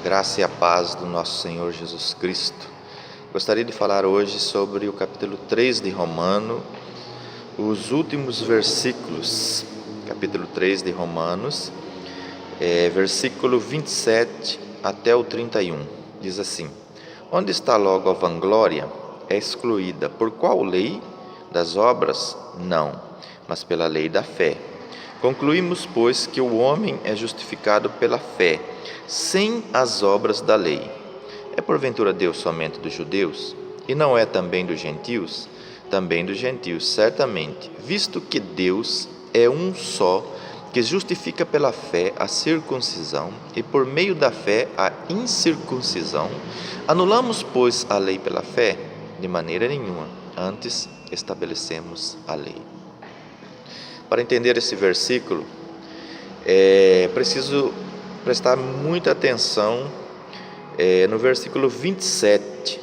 graça e a paz do nosso Senhor Jesus Cristo. Gostaria de falar hoje sobre o capítulo 3 de Romanos, os últimos versículos, capítulo 3 de Romanos, versículo 27 até o 31, diz assim: onde está logo a vanglória? É excluída. Por qual lei? Das obras? Não, mas pela lei da fé. Concluímos, pois, que o homem é justificado pela fé, sem as obras da lei. É porventura Deus somente dos judeus? E não é também dos gentios? Também dos gentios, certamente, visto que Deus é um só, que justifica pela fé a circuncisão e por meio da fé a incircuncisão. Anulamos, pois, a lei pela fé? De maneira nenhuma, antes estabelecemos a lei. Para entender esse versículo, é preciso prestar muita atenção no versículo 27,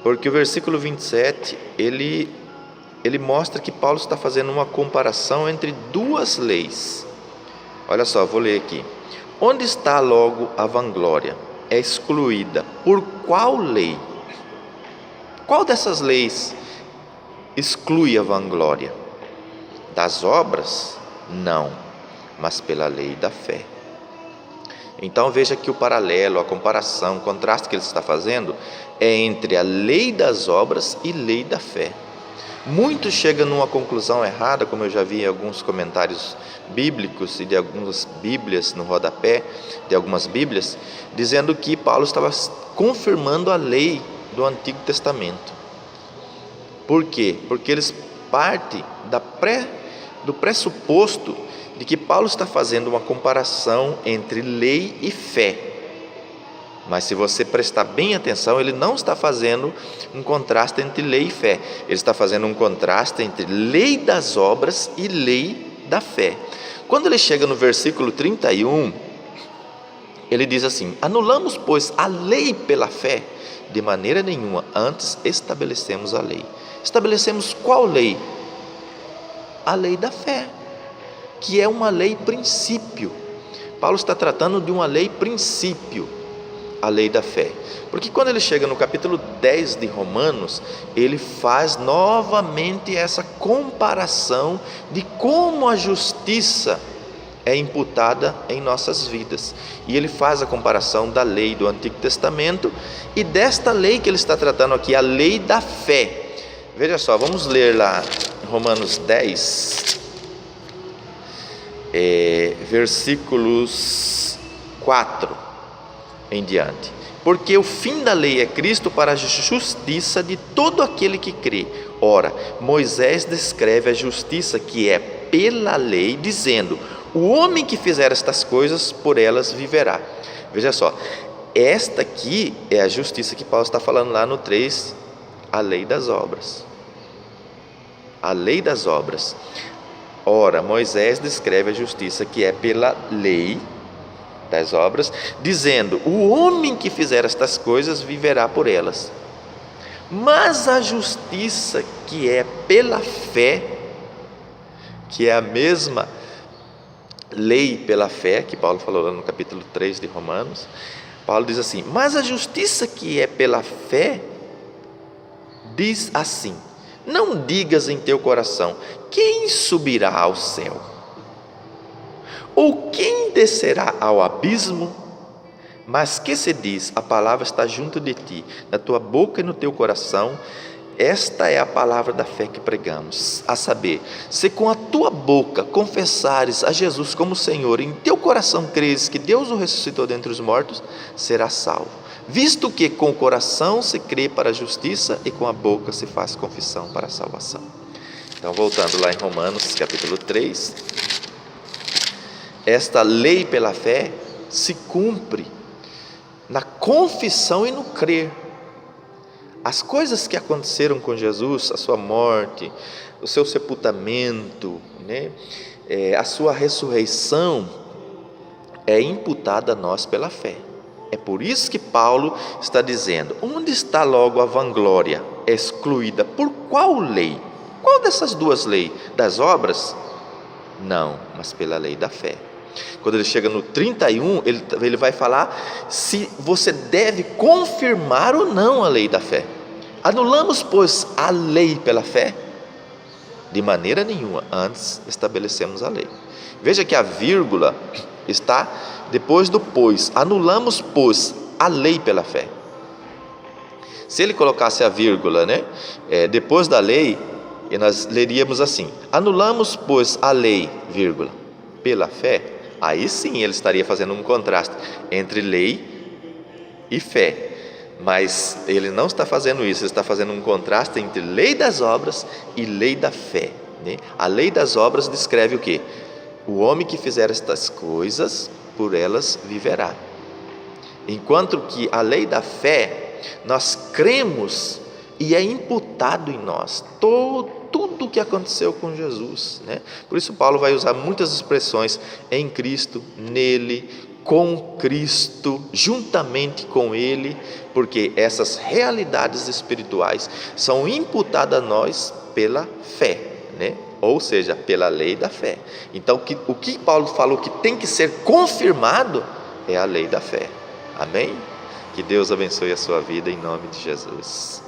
porque o versículo 27, ele mostra que Paulo está fazendo uma comparação entre duas leis. Olha só, vou ler aqui. Onde está logo a vanglória? É excluída. Por qual lei? Qual dessas leis exclui a vanglória? Das obras? Não, mas pela lei da fé. Então veja que o paralelo, a comparação, o contraste que ele está fazendo é entre a lei das obras e lei da fé. Muitos chegam numa conclusão errada, como eu já vi em alguns comentários bíblicos e de algumas bíblias no rodapé, de algumas bíblias, dizendo que Paulo estava confirmando a lei do Antigo Testamento. Por quê? Porque eles partem do pressuposto de que Paulo está fazendo uma comparação entre lei e fé. Mas se você prestar bem atenção, ele não está fazendo um contraste entre lei e fé. Ele está fazendo um contraste entre lei das obras e lei da fé. Quando ele chega no versículo 31, ele diz assim: anulamos, pois, a lei pela fé? De maneira nenhuma, antes estabelecemos a lei. Estabelecemos qual lei? A lei da fé, que é uma lei princípio. Paulo está tratando de uma lei princípio, a lei da fé. Porque quando ele chega no capítulo 10 de Romanos, ele faz novamente essa comparação de como a justiça é imputada em nossas vidas. E ele faz a comparação da lei do Antigo Testamento e desta lei que ele está tratando aqui, a lei da fé. Veja só, vamos ler lá Romanos 10, versículos 4 em diante. Porque o fim da lei é Cristo para a justiça de todo aquele que crê. Ora, Moisés descreve a justiça que é pela lei, dizendo: o homem que fizer estas coisas, por elas viverá. Veja só, esta aqui é a justiça que Paulo está falando lá no 3, a lei das obras. A lei das obras. Ora, Moisés descreve a justiça que é pela lei das obras, dizendo: o homem que fizer estas coisas viverá por elas. Mas a justiça que é pela fé, que é a mesma lei pela fé, que Paulo falou lá no capítulo 3 de Romanos, Paulo diz assim: mas a justiça que é pela fé, diz assim: não digas em teu coração, quem subirá ao céu? Ou quem descerá ao abismo? Mas que se diz, a palavra está junto de ti, na tua boca e no teu coração. Esta é a palavra da fé que pregamos, a saber, se com a tua boca confessares a Jesus como Senhor, e em teu coração creres que Deus o ressuscitou dentre os mortos, serás salvo. Visto que com o coração se crê para a justiça e com a boca se faz confissão para a salvação. Então, voltando lá em Romanos capítulo 3, esta lei pela fé se cumpre na confissão e no crer. As coisas que aconteceram com Jesus, a sua morte, o seu sepultamento, a sua ressurreição, é imputada a nós pela fé. É por isso que Paulo está dizendo: onde está logo a vanglória? É excluída por qual lei? Qual dessas duas leis? Das obras? Não, mas pela lei da fé. Quando ele chega no 31, ele vai falar se você deve confirmar ou não a lei da fé. Anulamos, pois, a lei pela fé? De maneira nenhuma, antes estabelecemos a lei. Veja que a vírgula está depois do pois. Anulamos, pois, a lei pela fé. Se ele colocasse a vírgula, depois da lei, nós leríamos assim: anulamos, pois, a lei, vírgula, pela fé. Aí sim ele estaria fazendo um contraste entre lei e fé. Mas ele não está fazendo isso, ele está fazendo um contraste entre lei das obras e lei da fé. A lei das obras descreve o quê? O homem que fizer estas coisas, por elas viverá. Enquanto que a lei da fé, nós cremos e é imputado em nós tudo o que aconteceu com Jesus. Por isso Paulo vai usar muitas expressões: em Cristo, nele, com Cristo, juntamente com Ele, porque essas realidades espirituais são imputadas a nós pela fé, ou seja, pela lei da fé. Então, o que Paulo falou que tem que ser confirmado é a lei da fé. Amém? Que Deus abençoe a sua vida em nome de Jesus.